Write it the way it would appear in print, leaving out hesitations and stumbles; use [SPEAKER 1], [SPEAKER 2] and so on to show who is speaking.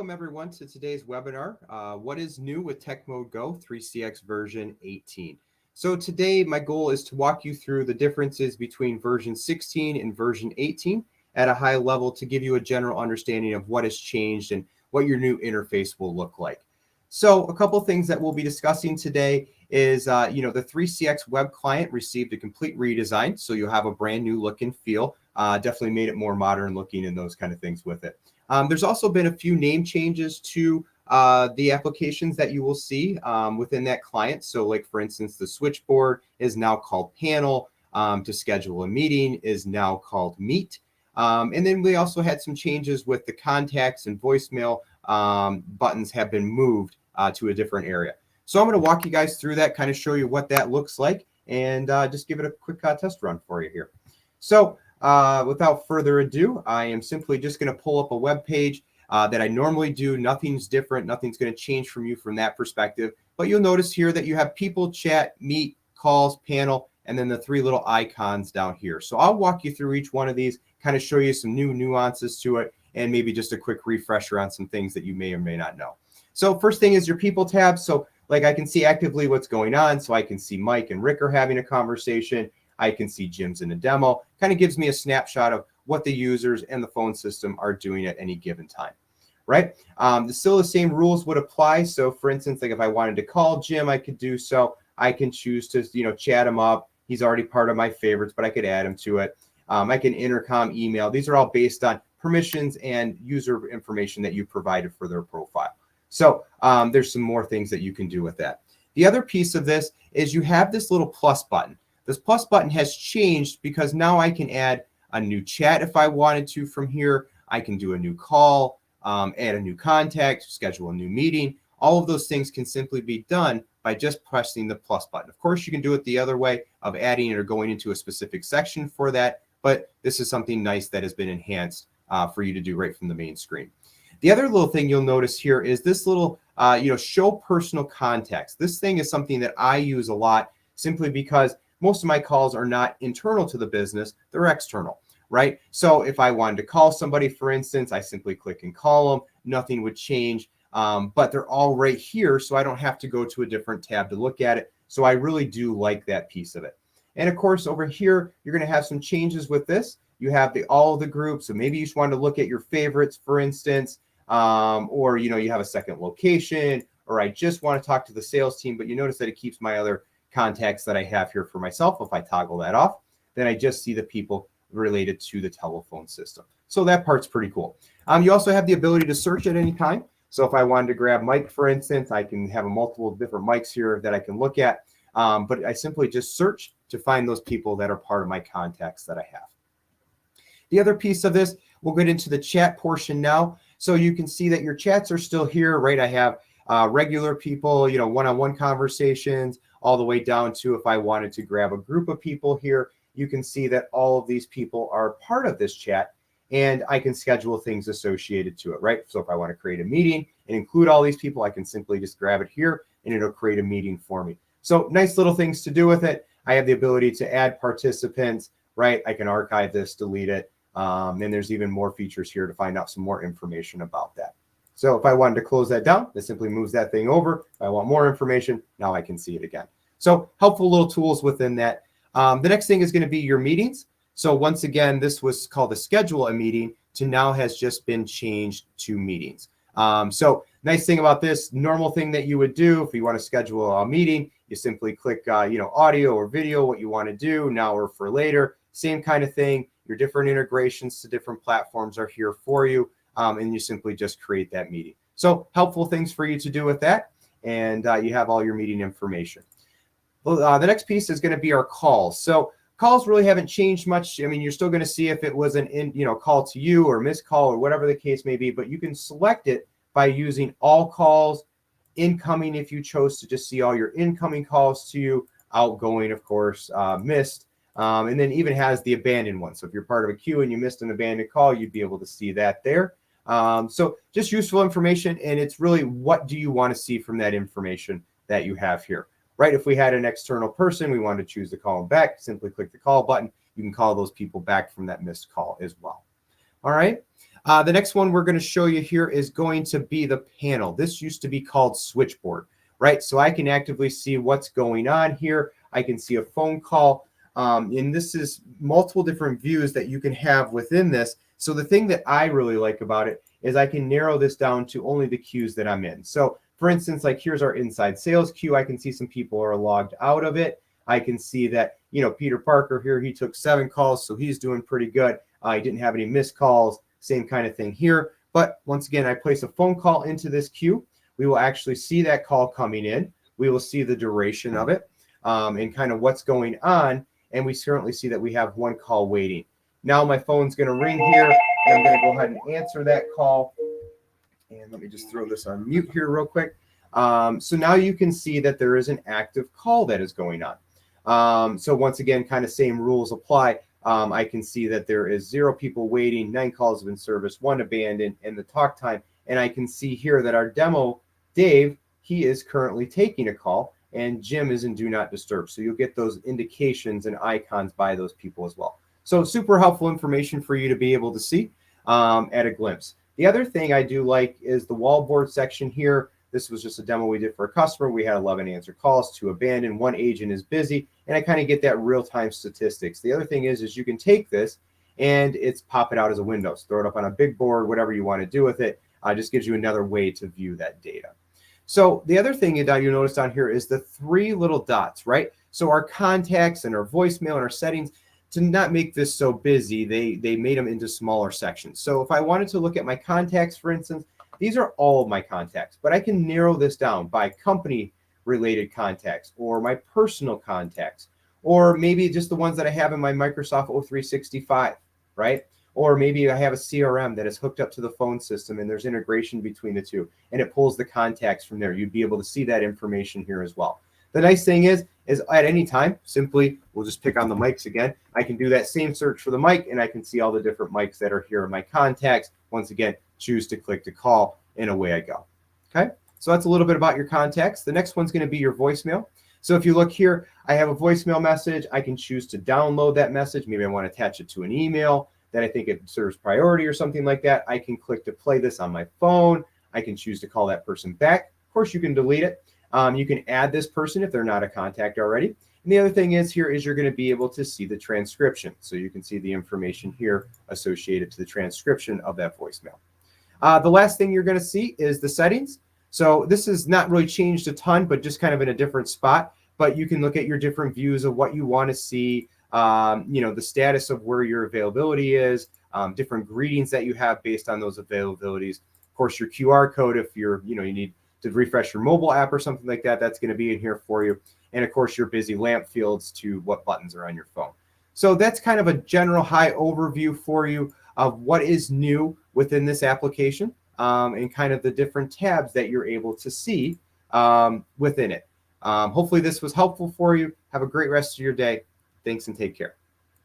[SPEAKER 1] Welcome everyone to today's webinar, What is New with TechmodeGO 3CX version 18. So today my goal is to walk you through the differences between version 16 and version 18 at a high level to give you a general understanding of what has changed and what your new interface will look like. So a couple things that we'll be discussing today is, the 3CX web client received a complete redesign. So you'll have a brand new look and feel, definitely made it more modern looking and those kind of things with it. There's also been a few name changes to the applications that you will see within that client. So like, for instance, the switchboard is now called Panel. To schedule a meeting is now called Meet. And then we also had some changes with the contacts and voicemail buttons have been moved to a different area. So I'm going to walk you guys through that, kind of show you what that looks like, and just give it a quick test run for you here. So without further ado, I am simply just going to pull up a web page that I normally do. Nothing's different. Nothing's going to change from you from that perspective. But you'll notice here that you have people, chat, meet, calls, panel, and then the three little icons down here. So I'll walk you through each one of these, kind of show you some new nuances to it, and maybe just a quick refresher on some things that you may or may not know. So first thing is your people tab. So like, I can see actively what's going on. So I can see Mike and Rick are having a conversation. I can see Jim's in a demo. Kind of gives me a snapshot of what the users and the phone system are doing at any given time, right? Still the same rules would apply. So for instance, like if I wanted to call Jim, I could do so. I can choose to, chat him up. He's already part of my favorites, but I could add him to it. I can intercom, email. These are all based on permissions and user information that you provided for their profile. So there's some more things that you can do with that. The other piece of this is you have this little plus button. This plus button has changed because now I can add a new chat if I wanted to from here. I can do a new call, add a new contact, schedule a new meeting. All of those things can simply be done by just pressing the plus button. Of course, you can do it the other way of adding it or going into a specific section for that, but this is something nice that has been enhanced for you to do right from the main screen. The other little thing you'll notice here is this little, show personal contacts. This thing is something that I use a lot simply because most of my calls are not internal to the business, they're external, right? So if I wanted to call somebody, for instance, I simply click and call them, nothing would change, but they're all right here, so I don't have to go to a different tab to look at it. So I really do like that piece of it. And of course, over here, you're gonna have some changes with this. You have all of the groups, so maybe you just want to look at your favorites, for instance, or you have a second location, or I just want to talk to the sales team, but you notice that it keeps my other contacts that I have here for myself. If I toggle that off, then I just see the people related to the telephone system. So that part's pretty cool. You also have the ability to search at any time. So if I wanted to grab Mike, for instance, I can have multiple different mics here that I can look at, but I simply just search to find those people that are part of my contacts that I have. The other piece of this, we'll get into the chat portion now. So you can see that your chats are still here, right? I have regular people, one-on-one conversations, all the way down to if I wanted to grab a group of people here, you can see that all of these people are part of this chat, and I can schedule things associated to it, right? So if I want to create a meeting and include all these people, I can simply just grab it here and it'll create a meeting for me. So nice little things to do with it. I have the ability to add participants, right? I can archive this, delete it. And there's even more features here to find out some more information about that. So if I wanted to close that down, it simply moves that thing over. If I want more information, now I can see it again. So helpful little tools within that. The next thing is going to be your meetings. So once again, this was called a schedule a meeting to now has just been changed to meetings. So nice thing about this, normal thing that you would do if you want to schedule a meeting, you simply click, audio or video, what you want to do now or for later, same kind of thing. Your different integrations to different platforms are here for you. And you simply just create that meeting. So helpful things for you to do with that. And you have all your meeting information. The next piece is going to be our calls. So calls really haven't changed much. I mean, you're still going to see if it was an call to you or missed call or whatever the case may be, but you can select it by using all calls, incoming if you chose to just see all your incoming calls to you, outgoing, of course, missed. And then even has the abandoned one. So if you're part of a queue and you missed an abandoned call, you'd be able to see that there. So just useful information, and it's really what do you want to see from that information that you have here, right? If we had an external person, we wanted to choose to call them back, simply click the call button. You can call those people back from that missed call as well. All right. The next one we're going to show you here is going to be the panel. This used to be called switchboard, right? So I can actively see what's going on here. I can see a phone call. And this is multiple different views that you can have within this. So the thing that I really like about it is I can narrow this down to only the queues that I'm in. So for instance, like here's our inside sales queue. I can see some people are logged out of it. I can see that, Peter Parker here, he took 7 calls, so he's doing pretty good. He didn't have any missed calls. Same kind of thing here. But once again, I place a phone call into this queue. We will actually see that call coming in. We will see the duration of it and kind of what's going on. And we currently see that we have 1 call waiting. Now my phone's going to ring here, and I'm going to go ahead and answer that call. And let me just throw this on mute here real quick. So now you can see that there is an active call that is going on. So once again, kind of same rules apply. I can see that there is 0 people waiting, 9 calls have been serviced, 1 abandoned, and the talk time. And I can see here that our demo, Dave, he is currently taking a call, and Jim is in do not disturb. So you'll get those indications and icons by those people as well. So super helpful information for you to be able to see at a glimpse. The other thing I do like is the wallboard section here. This was just a demo we did for a customer. We had 11 answered calls, 2 abandoned, 1 agent is busy, and I kind of get that real-time statistics. The other thing is you can take this and it's pop it out as a window. So throw it up on a big board, whatever you want to do with it. Just gives you another way to view that data. So the other thing that you notice down here is the 3 little dots, right? So our contacts and our voicemail and our settings, to not make this so busy, they made them into smaller sections. So if I wanted to look at my contacts, for instance, these are all of my contacts, but I can narrow this down by company-related contacts or my personal contacts, or maybe just the ones that I have in my Microsoft 365, right? Or maybe I have a CRM that is hooked up to the phone system and there's integration between the two, and it pulls the contacts from there. You'd be able to see that information here as well. The nice thing is at any time, simply, we'll just pick on the mics again. I can do that same search for the mic, and I can see all the different mics that are here in my contacts. Once again, choose to click to call, and away I go. Okay, so that's a little bit about your contacts. The next one's going to be your voicemail. So if you look here, I have a voicemail message. I can choose to download that message. Maybe I want to attach it to an email that I think it serves priority or something like that. I can click to play this on my phone. I can choose to call that person back. Of course, you can delete it. You can add this person if they're not a contact already. And the other thing is here is you're going to be able to see the transcription. So you can see the information here associated to the transcription of that voicemail. The last thing you're going to see is the settings. So this has not really changed a ton, but just kind of in a different spot. But you can look at your different views of what you want to see, the status of where your availability is, different greetings that you have based on those availabilities. Of course, your QR code if you need to refresh your mobile app or something like that, that's going to be in here for you. And of course, your busy lamp fields to what buttons are on your phone. So that's kind of a general high overview for you of what is new within this application and kind of the different tabs that you're able to see within it. Hopefully this was helpful for you. Have a great rest of your day. Thanks and take care.